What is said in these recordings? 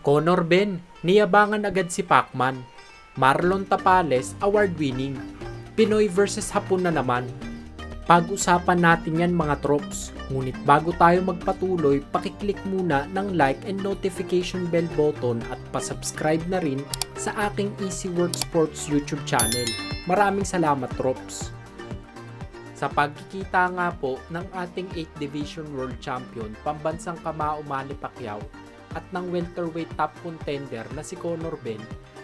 Conor Ben, niyabangan agad si Pacman. Marlon Tapales, award-winning. Pinoy versus Hapon na naman. Pag-usapan natin yan mga trops. Ngunit bago tayo magpatuloy, pakiclick muna ng like and notification bell button at pasubscribe na rin sa aking Easy Work Sports YouTube channel. Maraming salamat trops. Sa pagkikita nga po ng ating 8th Division World Champion, pambansang kamao Manny Pacquiao, at ng welterweight top contender na si Conor Ben,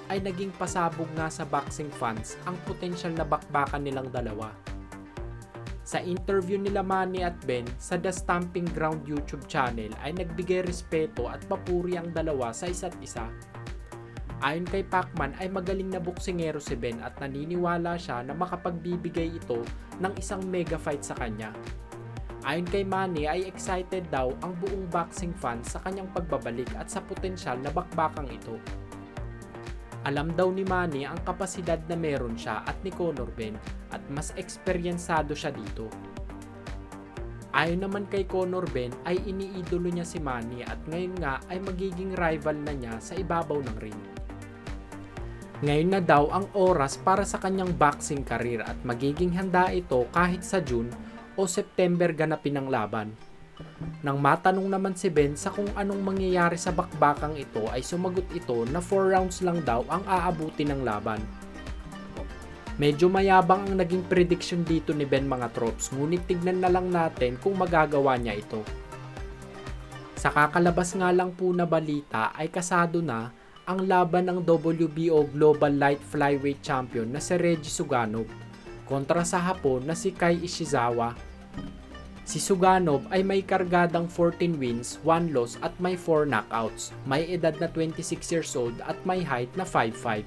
ay naging pasabog nga sa boxing fans ang potensyal na bakbakan nilang dalawa. Sa interview nila Manny at Ben sa The Stamping Ground YouTube channel ay nagbigay respeto at papuri ang dalawa sa isa't isa. Ayon kay Pacman ay magaling na boksingero si Ben at naniniwala siya na makapagbibigay ito ng isang mega fight sa kanya. Ayon kay Manny ay excited daw ang buong boxing fans sa kanyang pagbabalik at sa potensyal na bakbakang ito. Alam daw ni Manny ang kapasidad na meron siya at ni Conor Ben at mas eksperyensado siya dito. Ayon naman kay Conor Ben ay iniidolo niya si Manny at ngayon nga ay magiging rival na niya sa ibabaw ng ring. Ngayon na daw ang oras para sa kanyang boxing career at magiging handa ito kahit sa June o September ganapin ang laban. Nang matanong naman si Ben sa kung anong mangyayari sa bakbakang ito ay sumagot ito na 4 rounds lang daw ang aabuti ng laban. Medyo mayabang ang naging prediction dito ni Ben mga trops, ngunit tignan na lang natin kung magagawa niya ito. Sa kakalabas nga lang po na balita ay kasado na ang laban ng WBO Global Light Flyweight Champion na si Reggie Suganov kontra sa Hapon na si Kai Ishizawa. Si Suganov ay may kargadang 14 wins, 1 loss at may 4 knockouts. May edad na 26 years old at may height na 5'5".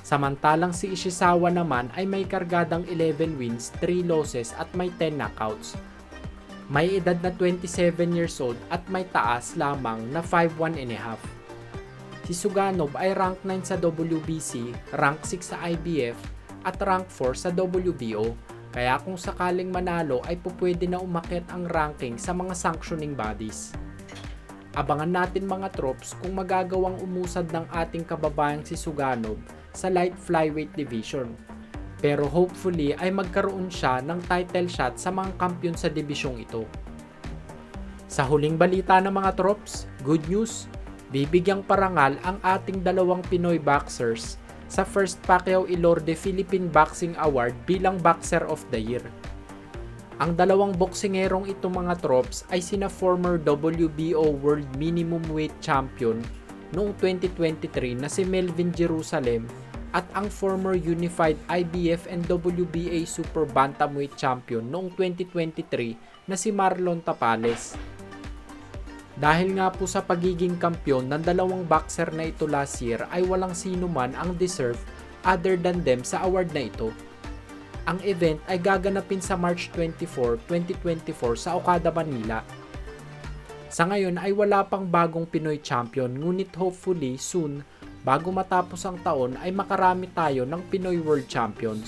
Samantalang si Ishizawa naman ay may kargadang 11 wins, 3 losses at may 10 knockouts. May edad na 27 years old at may taas lamang na 5'1.5". Si Suganov ay rank 9 sa WBC, rank 6 sa IBF at rank 4 sa WBO. Kaya kung sakaling manalo ay pupwede na umakyat ang ranking sa mga sanctioning bodies. Abangan natin mga trops kung magagawang umusad ng ating kababayang si Suganov sa light flyweight division. Pero hopefully ay magkaroon siya ng title shot sa mga kampiyon sa dibisyong ito. Sa huling balita ng mga trops, good news, bibigyang parangal ang ating dalawang Pinoy boxers sa First Pacquiao Ilorde Philippine Boxing Award bilang Boxer of the Year. Ang dalawang boksingerong ito mga trops ay sina former WBO World Minimum Weight Champion noong 2023 na si Melvin Jerusalem at ang former Unified IBF and WBA Super Bantamweight Champion noong 2023 na si Marlon Tapales. Dahil nga po sa pagiging kampyon ng dalawang boxer na ito last year ay walang sino man ang deserve other than them sa award na ito. Ang event ay gaganapin sa March 24, 2024 sa Okada, Manila. Sa ngayon ay wala pang bagong Pinoy champion ngunit hopefully soon bago matapos ang taon ay makarami tayo ng Pinoy World Champions.